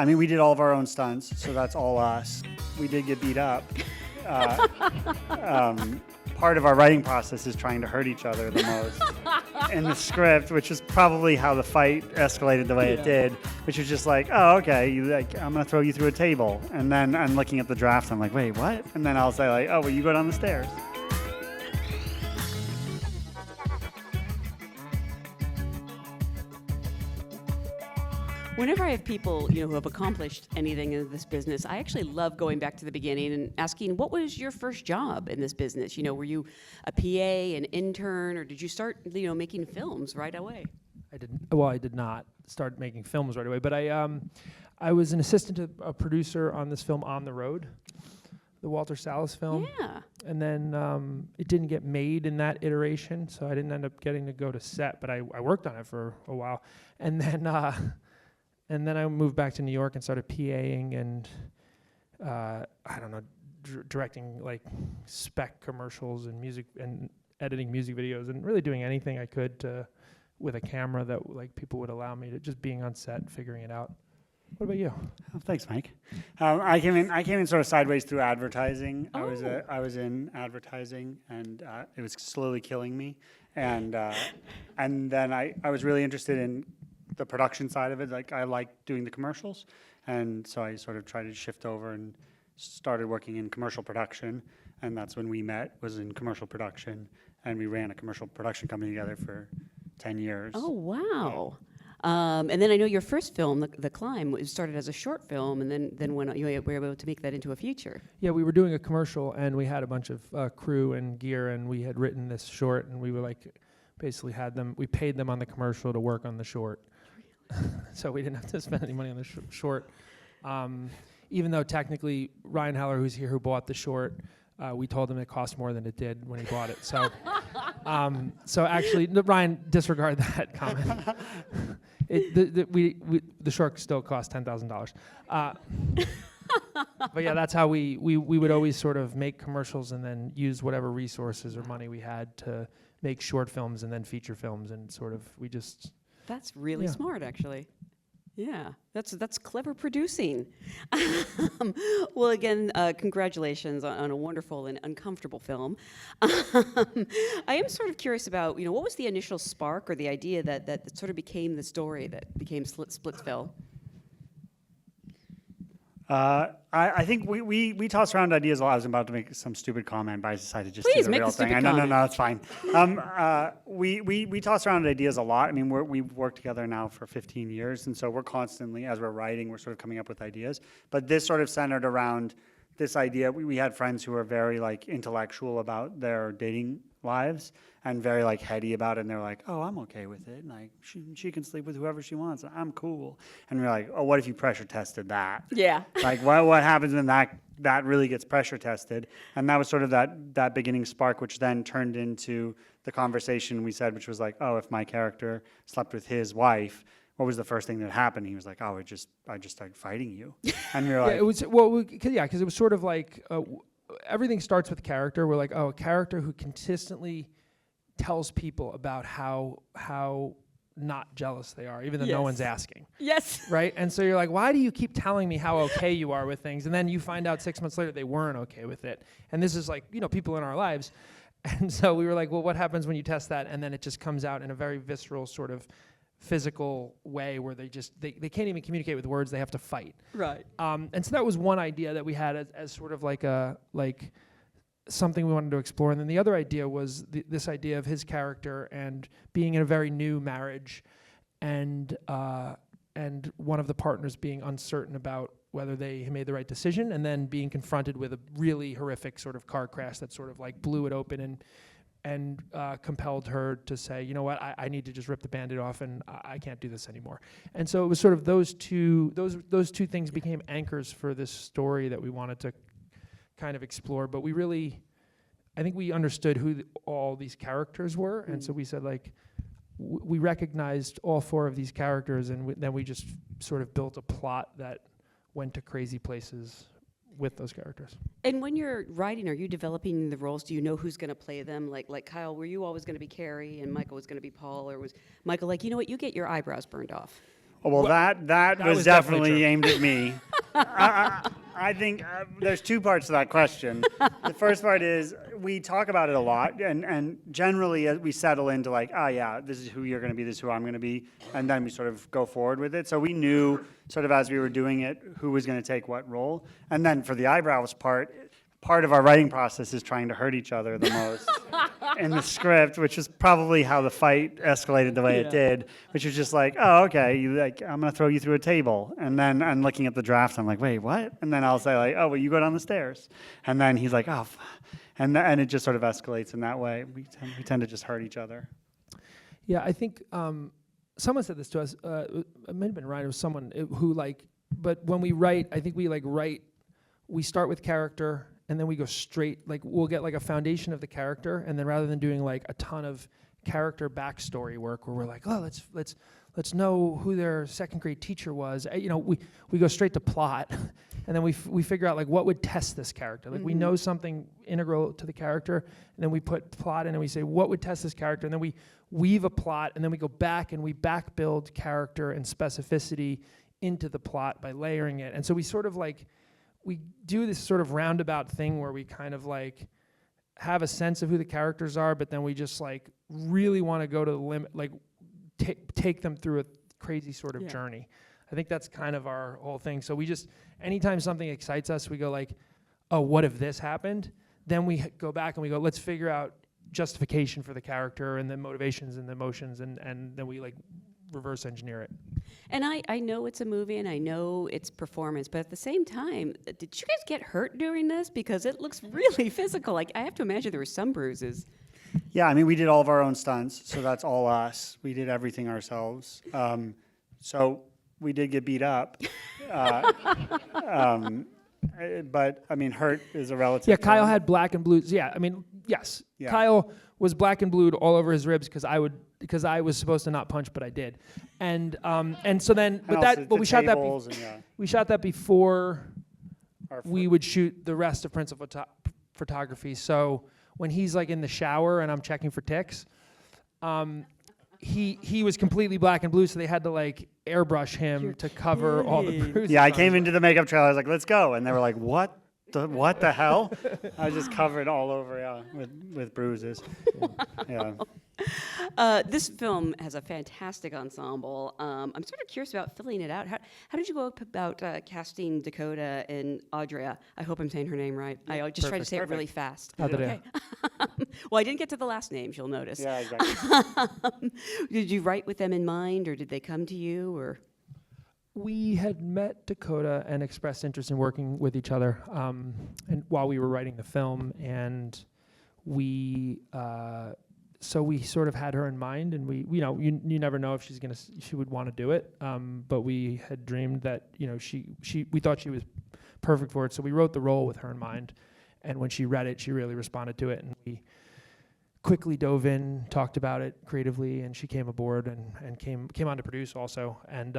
I mean, we did all of our own stunts, so that's all us. We did get beat up. Part of our writing process is trying to hurt each other the most in the script, which is probably how the fight escalated the way it did, which was just like, oh, okay, I'm going to throw you through a table. And then I'm looking at the draft, I'm like, wait, what? And then I'll say like, oh, well, you go down the stairs. Whenever I have people, who have accomplished anything in this business, I actually love going back to the beginning and asking, what was your first job in this business? Were you a PA, an intern, or did you start, making films right away? I did not start making films right away, but I was an assistant to a producer on this film On the Road, the Walter Salles film. Yeah. And then it didn't get made in that iteration, so I didn't end up getting to go to set, but I worked on it for a while. And then I moved back to New York and started PAing and, directing like spec commercials and music and editing music videos and really doing anything I could with a camera that like people would allow me to, just being on set and figuring it out. What about you? Oh, thanks, Mike. I came in sort of sideways through advertising. Oh. I was in advertising, and it was slowly killing me. And then I was really interested in the production side of it. Like, I like doing the commercials, and so I sort of tried to shift over and started working in commercial production, and that's when we met, was in commercial production, and we ran a commercial production company together for 10 years. Oh, wow. And then I know your first film, The Climb, was started as a short film, and then when you were able to make that into a feature. Yeah, we were doing a commercial, and we had a bunch of crew and gear, and we had written this short, and we were like, basically we paid them on the commercial to work on the short. So we didn't have to spend any money on the short. Even though technically Ryan Heller, who's here, who bought the short, we told him it cost more than it did when he bought it. So, so actually, Ryan, disregard that comment. The short still cost $10,000. But yeah, that's how we would always sort of make commercials and then use whatever resources or money we had to make short films and then feature films, and sort of we just. That's really smart, actually. Yeah, that's clever producing. Well, again, congratulations on a wonderful and uncomfortable film. I am sort of curious about, what was the initial spark or the idea that sort of became the story that became Splitsville? I think we tossed around ideas a lot. I was about to make some stupid comment, but I decided just Please to do the make real the stupid thing. comment. No, it's fine. We toss around ideas a lot. I mean, we've worked together now for 15 years, and so we're constantly, as we're writing, we're sort of coming up with ideas. But this sort of centered around this idea. We had friends who were very like intellectual about their dating lives and very like heady about it, and they're like, oh, I'm okay with it, and like she can sleep with whoever she wants, I'm cool. And we're like, oh, what if you pressure tested that? Yeah. Like, what happens when that really gets pressure tested? And that was sort of that beginning spark, which then turned into the conversation we said, which was like, oh, if my character slept with his wife, what was the first thing that happened? He was like, oh, I just started fighting you. And we were like, Yeah, it was because it was sort of like everything starts with character. We're like, oh, a character who consistently tells people about how not jealous they are, even though no one's asking. Yes. Right? And so you're like, why do you keep telling me how okay you are with things? And then you find out 6 months later they weren't okay with it. And this is like, people in our lives. And so we were like, well, what happens when you test that? And then it just comes out in a very visceral sort of physical way where they can't even communicate with words. They have to fight. Right. And so that was one idea that we had as sort of like something we wanted to explore. And then the other idea was this idea of his character and being in a very new marriage, and one of the partners being uncertain about whether they made the right decision, and then being confronted with a really horrific sort of car crash that sort of like blew it open and compelled her to say, you know what, I need to just rip the Band-Aid off, and I can't do this anymore. And so it was sort of those two things became anchors for this story that we wanted to kind of explore. But I think we understood who all these characters were, and so we said like, we recognized all four of these characters, and then we just sort of built a plot that went to crazy places with those characters. And when you're writing, are you developing the roles? Do you know who's going to play them? Like Kyle, were you always going to be Carrie and Michael was going to be Paul, or was Michael like, you know what, you get your eyebrows burned off? Well, that was was definitely definitely true. aimed at me. I think there's two parts to that question. The first part is we talk about it a lot, and generally we settle into like, oh yeah, this is who you're going to be, this is who I'm going to be, and then we sort of go forward with it. So we knew sort of as we were doing it who was going to take what role. And then for the eyebrows part of our writing process is trying to hurt each other the most in the script, which is probably how the fight escalated the way it did, which was just like, oh, okay, I'm going to throw you through a table. And then I'm looking at the draft, I'm like, wait, what? And then I'll say like, oh, well, you go down the stairs. And then he's like, oh, and it just sort of escalates in that way. We tend to just hurt each other. Yeah, I think someone said this to us. It might have been Ryan. It was someone who but when we write, I think we start with character, and then we go straight, we'll get a foundation of the character, and then rather than doing a ton of character backstory work where we're like, oh, let's know who their second grade teacher was, we go straight to plot, and then we figure out what would test this character. We know something integral to the character, and then we put plot in, and we say what would test this character, and then we weave a plot, and then we go back and we back build character and specificity into the plot by layering it, and so we sort of we do this sort of roundabout thing where we kind of have a sense of who the characters are, but then we just really want to go to the limit, take them through a crazy sort of journey. I think that's kind of our whole thing. So we just, anytime something excites us, we go oh, what if this happened? Then we go back and we go, let's figure out justification for the character and the motivations and the emotions, and then we reverse engineer it. And I know it's a movie and I know it's performance, but at the same time, did you guys get hurt during this? Because it looks really physical. I have to imagine there were some bruises. Yeah, I mean, we did all of our own stunts, so that's all us. We did everything ourselves. So we did get beat up. But, I mean, hurt is a relative Yeah, Kyle term. had black and blues. Yeah, I mean, yes. Yeah. Kyle was black and blued all over his ribs because I was supposed to not punch, but I did. And so then, And also but the we shot that. tables and, yeah, We shot that before our we would shoot the rest of principal photography. So when he's in the shower and I'm checking for ticks, he was completely black and blue, so they had to airbrush him to cover all the bruises. Yeah, I on came his into the makeup trailer. I was like, "Let's go," and they were like, "What the hell?" I was just covered all over, yeah, with bruises. Yeah. This film has a fantastic ensemble. I'm sort of curious about filling it out. How did you go about casting Dakota and Audria? I hope I'm saying her name right. I just tried to say it really fast. Adria. Well, I didn't get to the last names, you'll notice. Yeah, exactly. Did you write with them in mind, or did they come to you, or? We had met Dakota and expressed interest in working with each other, and while we were writing the film, and so we sort of had her in mind, and you never know if she would want to do it, but we had dreamed that we thought she was perfect for it, so we wrote the role with her in mind, and when she read it, she really responded to it, and we quickly dove in, talked about it creatively, and she came aboard and came on to produce also, and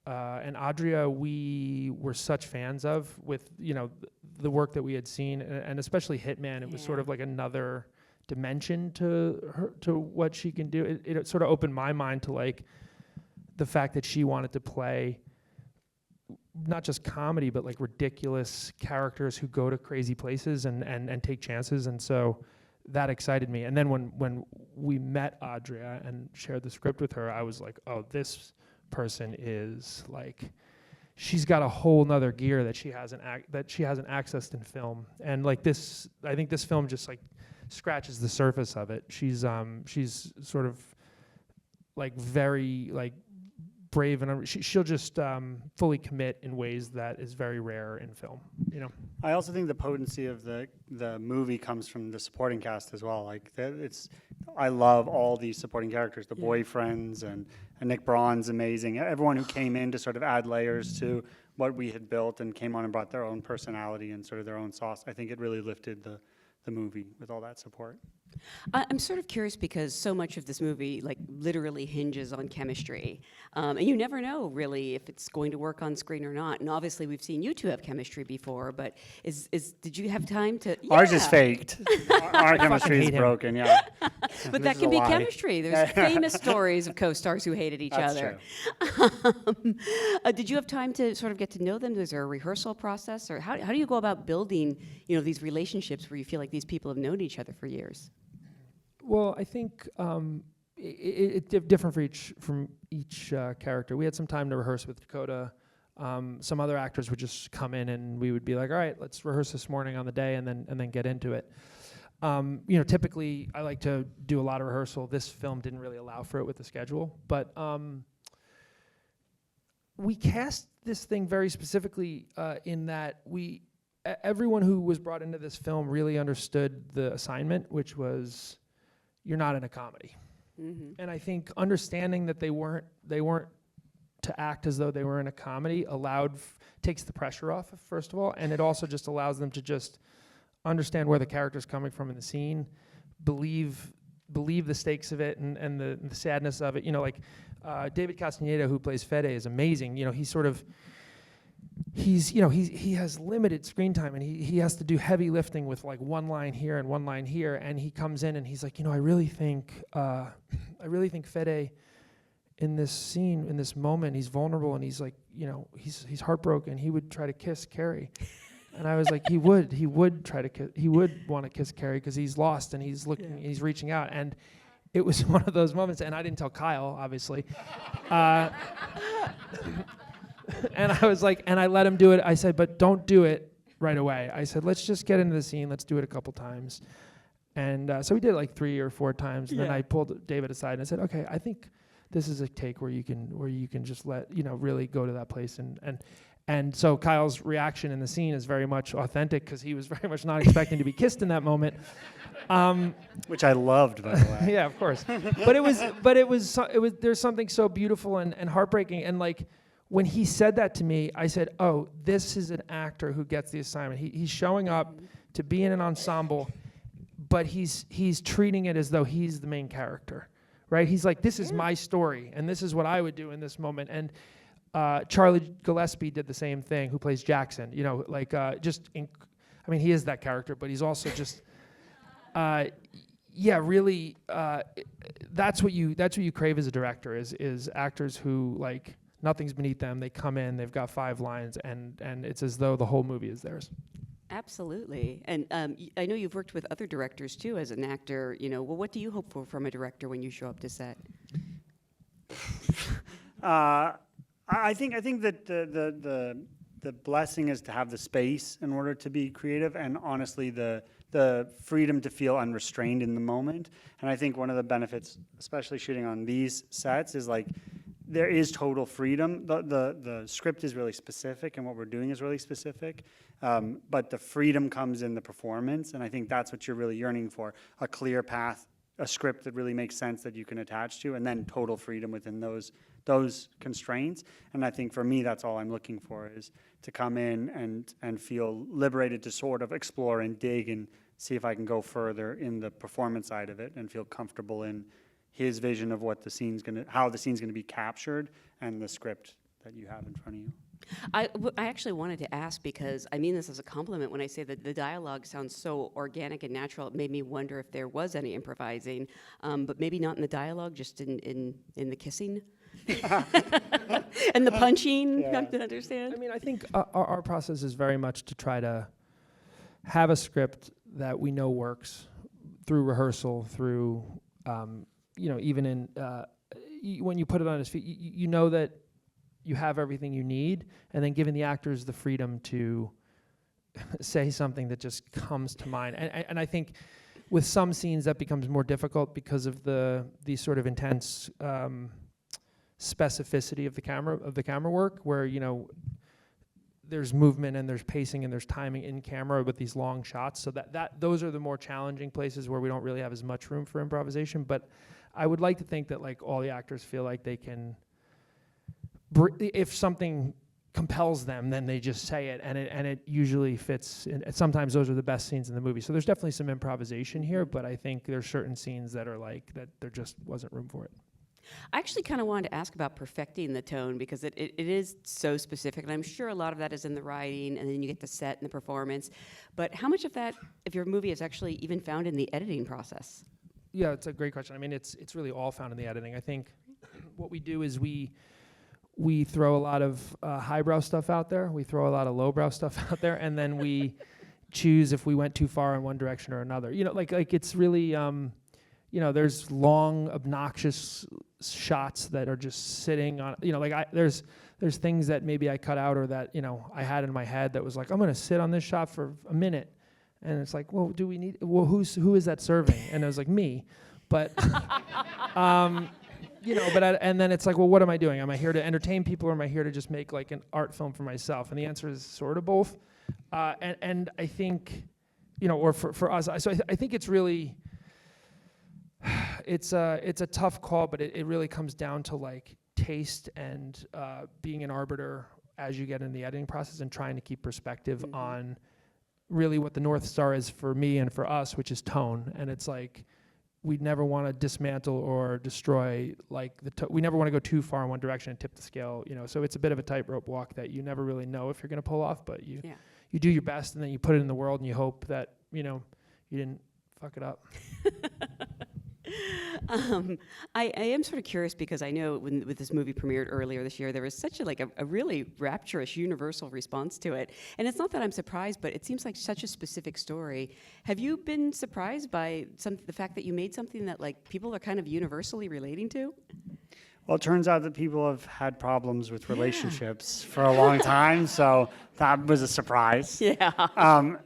Audria, we were such fans of with the work that we had seen, and especially Hitman. It was sort of another dimension to her, to what she can do. It sort of opened my mind to the fact that she wanted to play not just comedy, but ridiculous characters who go to crazy places and take chances, and so that excited me. And then when we met Audria and shared the script with her, I was like, oh, this person is she's got a whole nother gear that she hasn't accessed in film, and this, I think this film just scratches the surface of it. She's sort of very brave, and she'll just fully commit in ways that is very rare in film. I also think the potency of the movie comes from the supporting cast as well. I love all these supporting characters, the boyfriends, and Nick Braun's amazing. Everyone who came in to sort of add layers to what we had built and came on and brought their own personality and sort of their own sauce. I think it really lifted the movie with all that support. I'm sort of curious because so much of this movie, like, literally hinges on chemistry. And you never know, really, if it's going to work on screen or not. And obviously, we've seen you two have chemistry before, but did you have time to... Ours is Yeah. faked. Our chemistry is hate him. broken, yeah. But This that is can a be lie. chemistry. There's famous stories of co-stars who hated each That's other. true. Did you have time to sort of get to know them? Is there a rehearsal process? Or how do you go about building, these relationships where you feel like these people have known each other for years? Well, I think it's different from each character. We had some time to rehearse with Dakota. Some other actors would just come in and we would be like, all right, let's rehearse this morning on the day and then get into it. Typically I like to do a lot of rehearsal. This film didn't really allow for it with the schedule, but we cast this thing very specifically in that everyone who was brought into this film really understood the assignment, which was, you're not in a comedy. Mm-hmm. And I think understanding that they weren't to act as though they were in a comedy takes the pressure off, first of all, and it also just allows them to just understand where the character's coming from in the scene, believe the stakes of it and the sadness of it. David Castaneda, who plays Fede, is amazing. He has limited screen time and he has to do heavy lifting with like one line here and one line here, and he comes in and he's like, I really think Fede in this scene, in this moment, he's vulnerable and he's like, he's heartbroken. He would try to kiss Carrie. And I was like, he would want to kiss Carrie because he's lost and he's looking, he's reaching out. And it was one of those moments, and I didn't tell Kyle, obviously. And I was like, and I let him do it. I said, but don't do it right away. I said, let's just get into the scene. Let's do it a couple times. And so we did it like 3 or 4 times. And then I pulled David aside and I said, okay, I think this is a take where you can just let, really go to that place. And so Kyle's reaction in the scene is very much authentic because he was very much not expecting to be kissed in that moment. Which I loved, by the way. Yeah, of course. But it was there's something so beautiful and heartbreaking. And like, when he said that to me, I said, oh, this is an actor who gets the assignment. He's showing up to be in an ensemble, but he's treating it as though he's the main character, right? He's like, this is my story, and this is what I would do in this moment. And Charlie Gillespie did the same thing, who plays Jackson. He is that character, but he's also just, really, that's what you crave as a director, is actors who, like, nothing's beneath them. They come in, they've got 5 lines, and it's as though the whole movie is theirs. Absolutely. And I know you've worked with other directors too as an actor. What do you hope for from a director when you show up to set? I think that the blessing is to have the space in order to be creative, and honestly the freedom to feel unrestrained in the moment. And I think one of the benefits, especially shooting on these sets, is like, there is total freedom. The script is really specific and what we're doing is really specific, but the freedom comes in the performance, and I think that's what you're really yearning for, a clear path, a script that really makes sense that you can attach to, and then total freedom within those constraints. And I think for me, that's all I'm looking for, is to come in and feel liberated to sort of explore and dig and see if I can go further in the performance side of it and feel comfortable in his vision of what how the scene's gonna be captured, and the script that you have in front of you. I actually wanted to ask, because I mean this as a compliment when I say that the dialogue sounds so organic and natural. It made me wonder if there was any improvising, but maybe not in the dialogue, just in the kissing and the punching. Yeah. I can understand. I mean, I think our process is very much to try to have a script that we know works through rehearsal, through even in when you put it on his feet, you know that you have everything you need, and then giving the actors the freedom to say something that just comes to mind. And I think with some scenes that becomes more difficult because of the sort of intense specificity of the camera work, where there's movement and there's pacing and there's timing in camera with these long shots. So those are the more challenging places where we don't really have as much room for improvisation. But I would like to think that like all the actors feel like they can, if something compels them, then they just say it, and it usually fits. And sometimes those are the best scenes in the movie. So there's definitely some improvisation here, but I think there's certain scenes that are like that there just wasn't room for it. I actually kind of wanted to ask about perfecting the tone because it is so specific, and I'm sure a lot of that is in the writing, and then you get the set and the performance. But how much of that, of your movie, is actually even found in the editing process? Yeah, it's a great question. I mean, it's really all found in the editing. I think what we do is we throw a lot of highbrow stuff out there. We throw a lot of lowbrow stuff out there, and then we choose if we went too far in one direction or another. You know, like it's really, you know, there's long, obnoxious shots that are just sitting on. You know, like there's things that maybe I cut out or that I had in my head that was like, I'm gonna sit on this shot for a minute, and it's like, well, who is that serving? And it was like me, but. And then it's like, well, what am I doing? Am I here to entertain people, or am I here to just make like an art film for myself? And the answer is sort of both. And I think, or for us, so I think it's really, it's a tough call, but it really comes down to like taste and being an arbiter as you get in the editing process and trying to keep perspective on really what the North Star is for me and for us, which is tone. And it's like, we never want to dismantle or destroy like we never want to go too far in one direction and tip the scale, so it's a bit of a tightrope walk that you never really know if you're going to pull off, but you do your best, and then you put it in the world and you hope that you didn't fuck it up. I am sort of curious because I know when this movie premiered earlier this year, there was such a really rapturous universal response to it. And it's not that I'm surprised, but it seems like such a specific story. Have you been surprised by the fact that you made something that like people are kind of universally relating to? Well, it turns out that people have had problems with relationships for a long time, so that was a surprise. Yeah.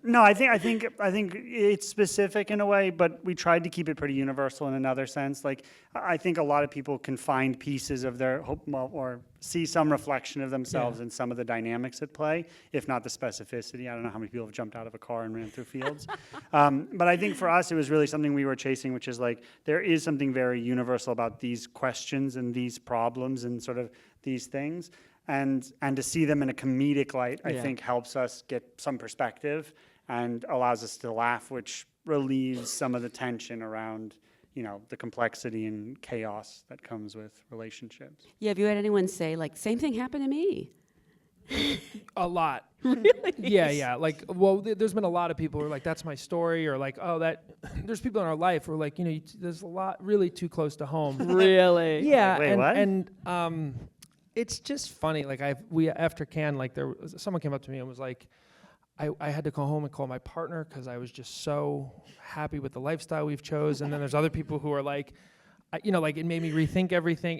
No, I think it's specific in a way, but we tried to keep it pretty universal in another sense. Like, I think a lot of people can find pieces of their hope or see some reflection of themselves in some of the dynamics at play, if not the specificity. I don't know how many people have jumped out of a car and ran through fields. But I think for us, it was really something we were chasing, which is like, there is something very universal about these questions and these problems and sort of these things. And to see them in a comedic light, I think helps us get some perspective and allows us to laugh, which relieves some of the tension around the complexity and chaos that comes with relationships. Yeah, have you had anyone say, like, same thing happened to me? A lot. Really? Yeah. Like, well, there's been a lot of people who are like, that's my story, or like, oh, there's people in our life who are like, there's a lot really too close to home. Really? Yeah. Wait, what? And it's just funny. Like, after Cannes, like, someone came up to me and was like, I had to go home and call my partner because I was just so happy with the lifestyle we've chose. And then there's other people who are like, like it made me rethink everything.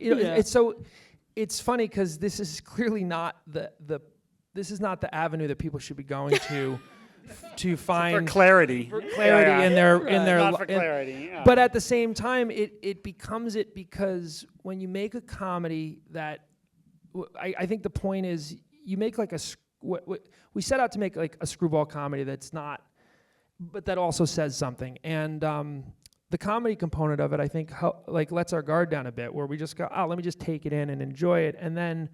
It's funny because this is clearly not this is not the avenue that people should be going to find For clarity. in their Not for clarity. Yeah. But at the same time, it becomes it because when you make a comedy that I think the point is you make like we set out to make like a screwball comedy that's not, but that also says something. And the comedy component of it, I think, like lets our guard down a bit, where we just go, let me just take it in and enjoy it. And then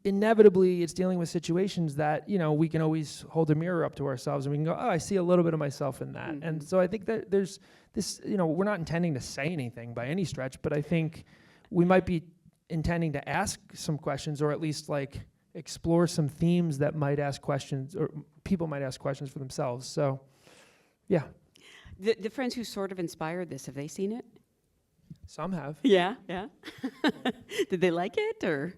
inevitably it's dealing with situations that, we can always hold a mirror up to ourselves and we can go, I see a little bit of myself in that. And so I think that there's this, we're not intending to say anything by any stretch, but I think we might be intending to ask some questions, or at least like explore some themes that might ask questions, or people might ask questions for themselves. So, yeah. The friends who sort of inspired this, have they seen it? Some have. Yeah. Did they like it, or?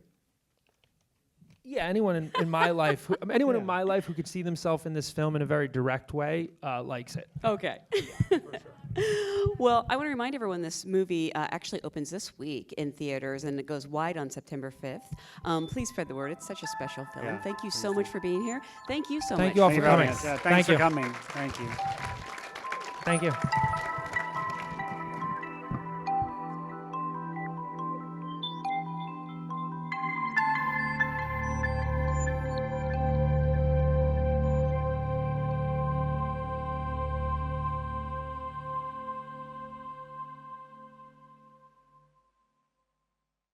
Yeah, anyone in my life, in my life who could see themselves in this film in a very direct way likes it. Okay. Yeah, for sure. Well, I want to remind everyone this movie actually opens this week in theaters, and it goes wide on September 5th. Please spread the word. It's such a special film. Yeah, Thank you so much for being here. Thank you so much. Thank you all for coming. Thanks Thank for you. coming. Thank you. Thank you.